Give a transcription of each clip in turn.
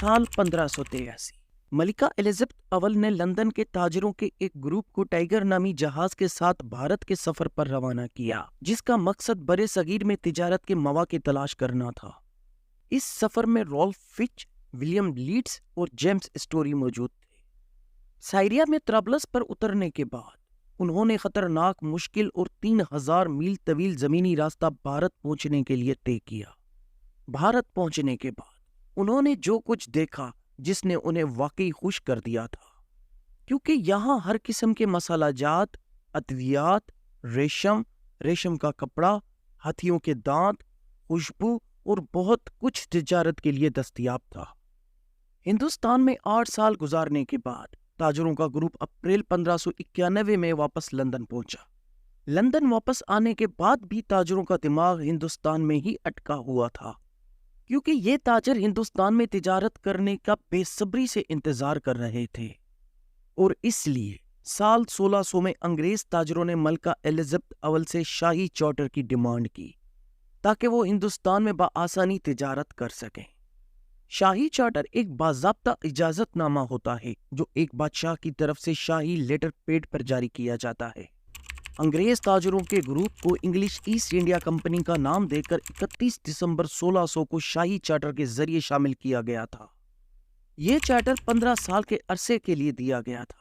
سال 1583 ملکہ الزبتھ اول نے لندن کے تاجروں کے ایک گروپ کو ٹائیگر نامی جہاز کے ساتھ بھارت کے سفر پر روانہ کیا، جس کا مقصد برے صغیر میں تجارت کے مواقع تلاش کرنا تھا۔ اس سفر میں رالف فچ، ولیم لیڈز اور جیمز اسٹوری موجود تھے۔ سائریا میں طرابلس پر اترنے کے بعد انہوں نے خطرناک، مشکل اور 3000 میل طویل زمینی راستہ بھارت پہنچنے کے لیے طے کیا۔ بھارت پہنچنے کے بعد انہوں نے جو کچھ دیکھا جس نے انہیں واقعی خوش کر دیا تھا، کیونکہ یہاں ہر قسم کے مسالہ جات، ادویات، ریشم کا کپڑا، ہاتھیوں کے دانت، خوشبو اور بہت کچھ تجارت کے لیے دستیاب تھا۔ ہندوستان میں 8 سال گزارنے کے بعد تاجروں کا گروپ اپریل 1591 میں واپس لندن پہنچا۔ لندن واپس آنے کے بعد بھی تاجروں کا دماغ ہندوستان میں ہی اٹکا ہوا تھا، کیونکہ یہ تاجر ہندوستان میں تجارت کرنے کا بے صبری سے انتظار کر رہے تھے، اور اس لیے سال 1600 میں انگریز تاجروں نے ملکہ الزبتھ اول سے شاہی چارٹر کی ڈیمانڈ کی تاکہ وہ ہندوستان میں بآسانی تجارت کر سکیں۔ شاہی چارٹر ایک باضابطہ اجازت نامہ ہوتا ہے جو ایک بادشاہ کی طرف سے شاہی لیٹر پیڈ پر جاری کیا جاتا ہے۔ انگریز تاجروں کے گروپ کو انگلش ایسٹ انڈیا کمپنی کا نام دے کر 31 دسمبر 1600 کو شاہی چارٹر کے ذریعے شامل کیا گیا تھا۔ یہ چارٹر 15 سال کے عرصے کے لیے دیا گیا تھا۔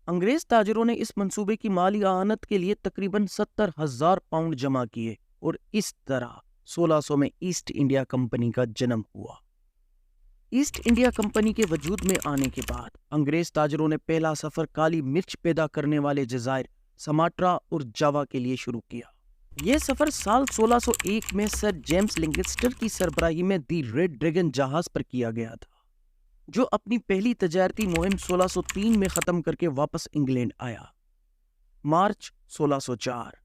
انگریز تاجروں نے اس منصوبے کی مالی اعانت کے لیے تقریباً 70,000 پاؤنڈ جمع کیے، اور اس طرح 1600 میں ایسٹ انڈیا کمپنی کا جنم ہوا۔ ایسٹ انڈیا کمپنی کے وجود میں آنے کے بعد انگریز تاجروں نے پہلا سفر کالی مرچ پیدا کرنے والے جزائر سماٹرا اور جاوا کے لیے شروع کیا۔ یہ سفر سال 1601 میں سر جیمز لنگسٹر کی سربراہی میں دی ریڈ ڈریگن جہاز پر کیا گیا تھا، جو اپنی پہلی تجارتی مہم 1603 میں ختم کر کے واپس انگلینڈ آیا۔ مارچ 1604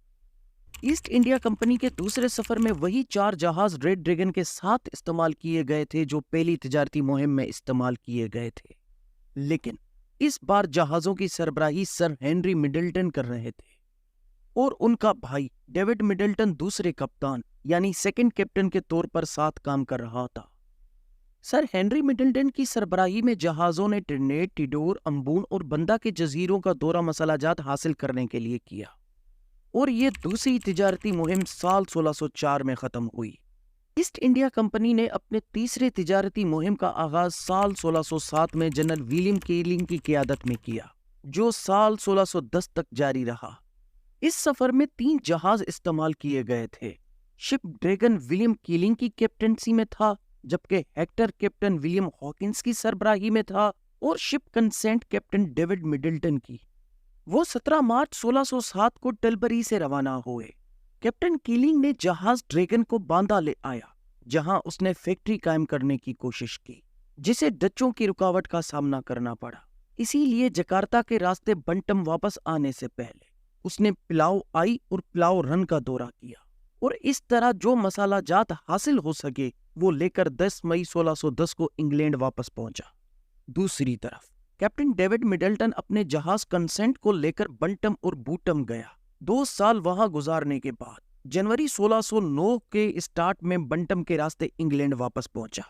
ایسٹ انڈیا کمپنی کے دوسرے سفر میں وہی 4 جہاز ریڈ ڈریگن کے ساتھ استعمال کیے گئے تھے جو پہلی تجارتی مہم میں استعمال کیے گئے تھے، لیکن اس بار جہازوں کی سربراہی سر ہنری مڈلٹن کر رہے تھے، اور ان کا بھائی ڈیوڈ مڈلٹن دوسرے کپتان یعنی سیکنڈ کیپٹن کے طور پر ساتھ کام کر رہا تھا۔ سر ہنری مڈلٹن کی سربراہی میں جہازوں نے ٹرینیڈ، ٹیڈور، امبون اور بندا کے جزیروں کا دورہ مسالہ جات حاصل کرنے کے لیے کیا، اور یہ دوسری تجارتی مہم سال 1604 میں ختم ہوئی۔ ایسٹ انڈیا کمپنی نے اپنے تیسرے تجارتی مہم کا آغاز سال 1607 میں جنرل ولیم کیلنگ کی قیادت میں کیا، جو سال 1610 تک جاری رہا۔ اس سفر میں 3 جہاز استعمال کیے گئے تھے۔ شپ ڈریگن ولیم کیلنگ کی کیپٹنسی میں تھا، جبکہ ہیکٹر کیپٹن ولیم ہاکنز کی سربراہی میں تھا، اور شپ کنسینٹ کیپٹن ڈیوڈ مڈلٹن کی۔ وہ 17 مارچ 1607 کو ٹلبری سے روانہ ہوئے۔ کیپٹن کیلنگ نے جہاز ڈریگن کو باندہ لے آیا، جہاں اس نے فیکٹری قائم کرنے کی کوشش کی، جسے ڈچوں کی رکاوٹ کا سامنا کرنا پڑا۔ اسی لیے جکارتا کے راستے بنٹم واپس آنے سے پہلے اس نے پلاؤ آئی اور پلاؤ رن کا دورہ کیا، اور اس طرح جو مسالہ جات حاصل ہو سکے وہ لے کر 10 مئی 1610 کو انگلینڈ واپس پہنچا۔ دوسری طرف کیپٹن ڈیوڈ مڈلٹن اپنے جہاز کنسینٹ کو لے کر بنٹم اور بوٹم گیا۔ 2 سال وہاں گزارنے کے بعد جنوری 1609 کے اسٹارٹ میں بنٹم کے راستے انگلینڈ واپس پہنچا۔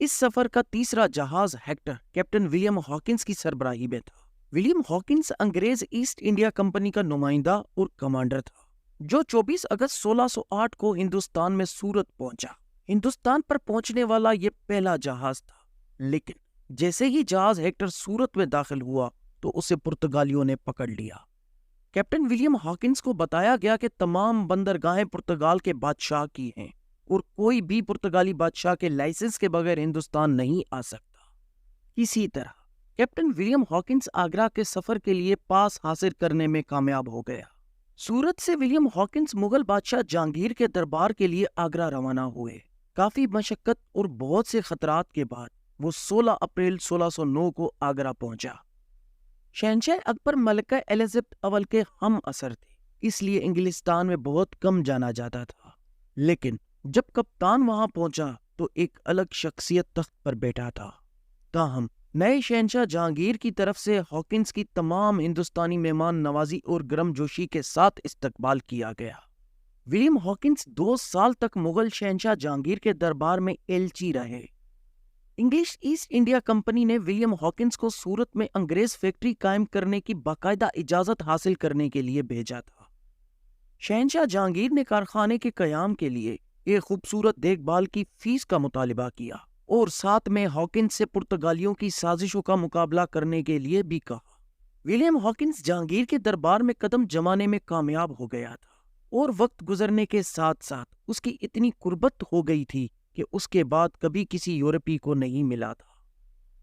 اس سفر کا تیسرا جہاز ہیکٹر کیپٹن ولیم ہاکنز کی سربراہی میں تھا۔ ولیم ہاکنز انگریز ایسٹ انڈیا کمپنی کا نمائندہ اور کمانڈر تھا، جو 24 اگست 1608 کو ہندوستان میں سورت پہنچا۔ ہندوستان پر پہنچنے والا یہ پہلا جہاز تھا، لیکن جیسے ہی جہاز ہیکٹر سورت میں داخل ہوا تو اسے پرتگالیوں نے پکڑ لیا۔ کیپٹن ولیم ہاکنز کو بتایا گیا کہ تمام بندرگاہیں پرتگال کے بادشاہ کی ہیں، اور کوئی بھی پرتگالی بادشاہ کے لائسنس کے بغیر ہندوستان نہیں آ سکتا۔ اسی طرح کیپٹن ولیم ہاکنز آگرہ کے سفر کے لیے پاس حاصل کرنے میں کامیاب ہو گیا۔ سورت سے ولیم ہاکنز مغل بادشاہ جہانگیر کے دربار کے لیے آگرہ روانہ ہوئے۔ کافی مشقت اور بہت سے خطرات کے بعد وہ 16 اپریل 1609 کو آگرہ پہنچا۔ شہنشاہ اکبر ملکہ الزبتھ اول کے ہم اثر تھے، اس لیے انگلستان میں بہت کم جانا جاتا تھا، لیکن جب کپتان وہاں پہنچا تو ایک الگ شخصیت تخت پر بیٹھا تھا۔ تاہم نئے شہنشاہ جہانگیر کی طرف سے ہاکنز کی تمام ہندوستانی مہمان نوازی اور گرم جوشی کے ساتھ استقبال کیا گیا۔ ولیم ہاکنز 2 سال تک مغل شہنشاہ جہانگیر کے دربار میں ایلچی رہے۔ انگلش ایسٹ انڈیا کمپنی نے ولیم ہاکنز کو سورت میں انگریز فیکٹری قائم کرنے کی باقاعدہ اجازت حاصل کرنے کے لیے بھیجا تھا۔ شہنشاہ جہانگیر نے کارخانے کے قیام کے لیے ایک خوبصورت دیکھ بھال کی فیس کا مطالبہ کیا اور ساتھ میں ہاکنز سے پرتگالیوں کی سازشوں کا مقابلہ کرنے کے لیے بھی کہا۔ ولیم ہاکنز جہانگیر کے دربار میں قدم جمانے میں کامیاب ہو گیا تھا اور وقت گزرنے کے ساتھ ساتھ اس کی اتنی قربت ہو گئی تھی کہ اس کے بعد کبھی کسی یورپی کو نہیں ملا تھا۔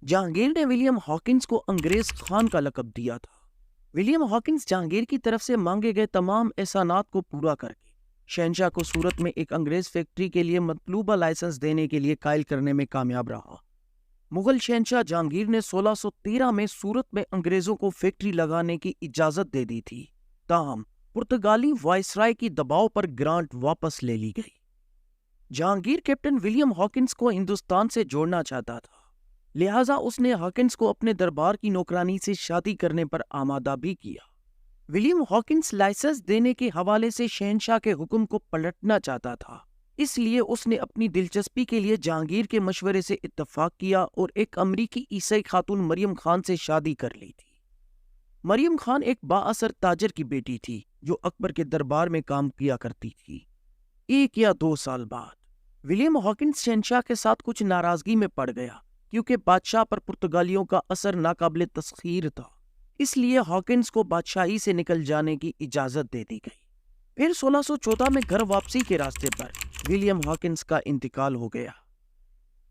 جہانگیر نے ولیم ہاکنز کو انگریز خان کا لقب دیا تھا۔ ولیم ہاکنز جہانگیر کی طرف سے مانگے گئے تمام احسانات کو پورا کر کے شہنشاہ کو سورت میں ایک انگریز فیکٹری کے لیے مطلوبہ لائسنس دینے کے لیے قائل کرنے میں کامیاب رہا۔ مغل شہنشاہ جہانگیر نے 1613 میں سورت میں انگریزوں کو فیکٹری لگانے کی اجازت دے دی تھی، تاہم پرتگالی وائسرائے کی دباؤ پر گرانٹ واپس لے لی گئی۔ جہانگیر کیپٹن ولیم ہاکنز کو ہندوستان سے جوڑنا چاہتا تھا، لہٰذا اس نے ہاکنز کو اپنے دربار کی نوکرانی سے شادی کرنے پر آمادہ بھی کیا۔ ولیم ہاکنز لائسنس دینے کے حوالے سے شہنشاہ کے حکم کو پلٹنا چاہتا تھا، اس لیے اس نے اپنی دلچسپی کے لیے جہانگیر کے مشورے سے اتفاق کیا اور ایک امریکی عیسائی خاتون مریم خان سے شادی کر لی تھی۔ مریم خان ایک بااثر تاجر کی بیٹی تھی جو اکبر کے دربار میں کام کیا کرتی تھی۔ 1 یا 2 سال بعد ولیم ہاکنز شہنشاہ کے ساتھ کچھ ناراضگی میں پڑ گیا کیونکہ بادشاہ پر پرتگالیوں کا اثر ناقابل تسخیر تھا، اس لیے ہاکنز کو بادشاہی سے نکل جانے کی اجازت دے دی گئی۔ پھر 1614 میں گھر واپسی کے راستے پر ولیم ہاکنز کا انتقال ہو گیا۔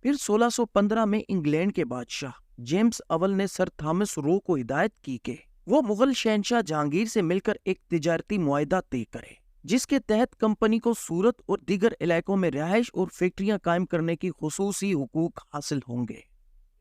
پھر 1615 میں انگلینڈ کے بادشاہ جیمز اول نے سر تھامس رو کو ہدایت کی کہ وہ مغل شہنشاہ جہانگیر سے مل کر ایک تجارتی معاہدہ طے کرے جس کے تحت کمپنی کو سورت اور دیگر علاقوں میں رہائش اور فیکٹریاں قائم کرنے کی خصوصی حقوق حاصل ہوں گے۔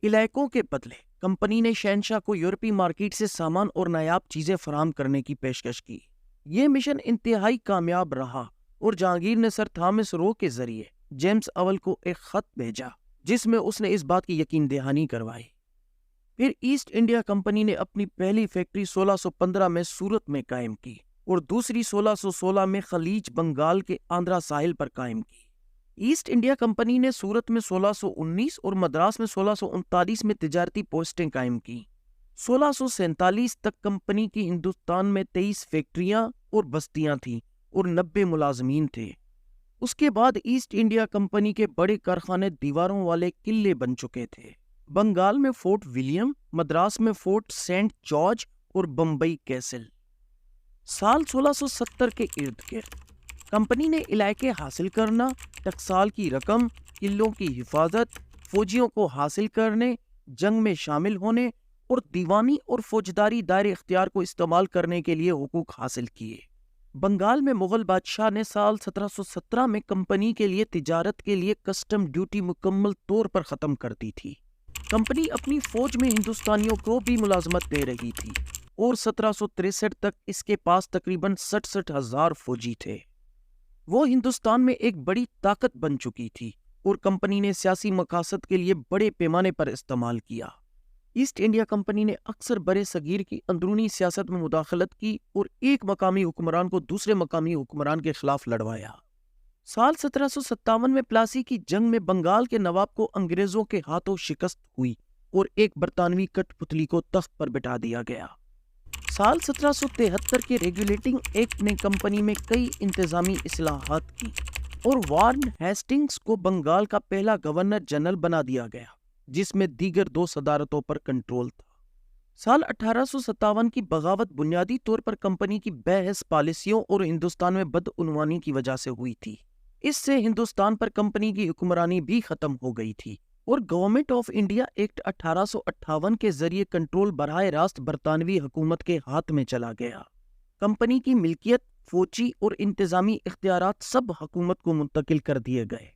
علاقوں کے بدلے کمپنی نے شہنشاہ کو یورپی مارکیٹ سے سامان اور نایاب چیزیں فراہم کرنے کی پیشکش کی۔ یہ مشن انتہائی کامیاب رہا اور جہانگیر نے سر تھامس رو کے ذریعے جیمز اول کو ایک خط بھیجا جس میں اس نے اس بات کی یقین دہانی کروائی۔ پھر ایسٹ انڈیا کمپنی نے اپنی پہلی فیکٹری 1615 میں سورت میں قائم کی اور دوسری 1616 میں خلیج بنگال کے آندھرا ساحل پر قائم کی۔ ایسٹ انڈیا کمپنی نے سورت میں 1619 اور مدراس میں 1639 میں تجارتی پوسٹیں قائم کی۔ 1647 تک کمپنی کی ہندوستان میں 23 فیکٹریاں اور بستیاں تھیں اور 90 ملازمین تھے۔ اس کے بعد ایسٹ انڈیا کمپنی کے بڑے کارخانے دیواروں والے قلعے بن چکے تھے، بنگال میں فورٹ ولیم، مدراس میں فورٹ سینٹ جارج اور بمبئی کیسل۔ سال 1670 کے ارد گرد کمپنی نے علاقے حاصل کرنا، ٹکسال کی رقم، قلعوں کی حفاظت، فوجیوں کو حاصل کرنے، جنگ میں شامل ہونے اور دیوانی اور فوجداری دائرے اختیار کو استعمال کرنے کے لیے حقوق حاصل کیے۔ بنگال میں مغل بادشاہ نے سال 1717 میں کمپنی کے لیے تجارت کے لیے کسٹم ڈیوٹی مکمل طور پر ختم کر دی تھی۔ کمپنی اپنی فوج میں ہندوستانیوں کو بھی ملازمت دے رہی تھی اور 1763 تک اس کے پاس تقریباً 67,000 فوجی تھے۔ وہ ہندوستان میں ایک بڑی طاقت بن چکی تھی اور کمپنی نے سیاسی مقاصد کے لیے بڑے پیمانے پر استعمال کیا۔ ایسٹ انڈیا کمپنی نے اکثر برِ صغیر کی اندرونی سیاست میں مداخلت کی اور ایک مقامی حکمران کو دوسرے مقامی حکمران کے خلاف لڑوایا۔ سال 1757 میں پلاسی کی جنگ میں بنگال کے نواب کو انگریزوں کے ہاتھوں شکست ہوئی اور ایک برطانوی کٹ پتلی کو تخت پر بٹھا دیا گیا۔ سال 1773 کے ریگولیٹنگ ایکٹ نے کمپنی میں کئی انتظامی اصلاحات کی اور وارن ہیسٹنگز کو بنگال کا پہلا گورنر جنرل بنا دیا گیا، جس میں دیگر 2 صدارتوں پر کنٹرول تھا۔ سال 1857 کی بغاوت بنیادی طور پر کمپنی کی بحث پالیسیوں اور ہندوستان میں بدعنوانی کی وجہ سے ہوئی تھی۔ اس سے ہندوستان پر کمپنی کی حکمرانی بھی ختم ہو گئی تھی اور گورنمنٹ آف انڈیا ایکٹ 1858 کے ذریعے کنٹرول براہ راست برطانوی حکومت کے ہاتھ میں چلا گیا۔ کمپنی کی ملکیت، فوجی اور انتظامی اختیارات سب حکومت کو منتقل کر دیے گئے۔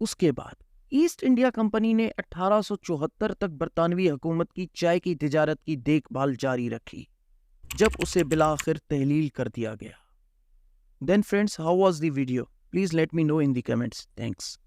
اس کے بعد ایسٹ انڈیا کمپنی نے 1874 تک برطانوی حکومت کی چائے کی تجارت کی دیکھ بھال جاری رکھی، جب اسے بالآخر تحلیل کر دیا گیا۔ Then friends, how was the video? Please let me know in the comments. Thanks.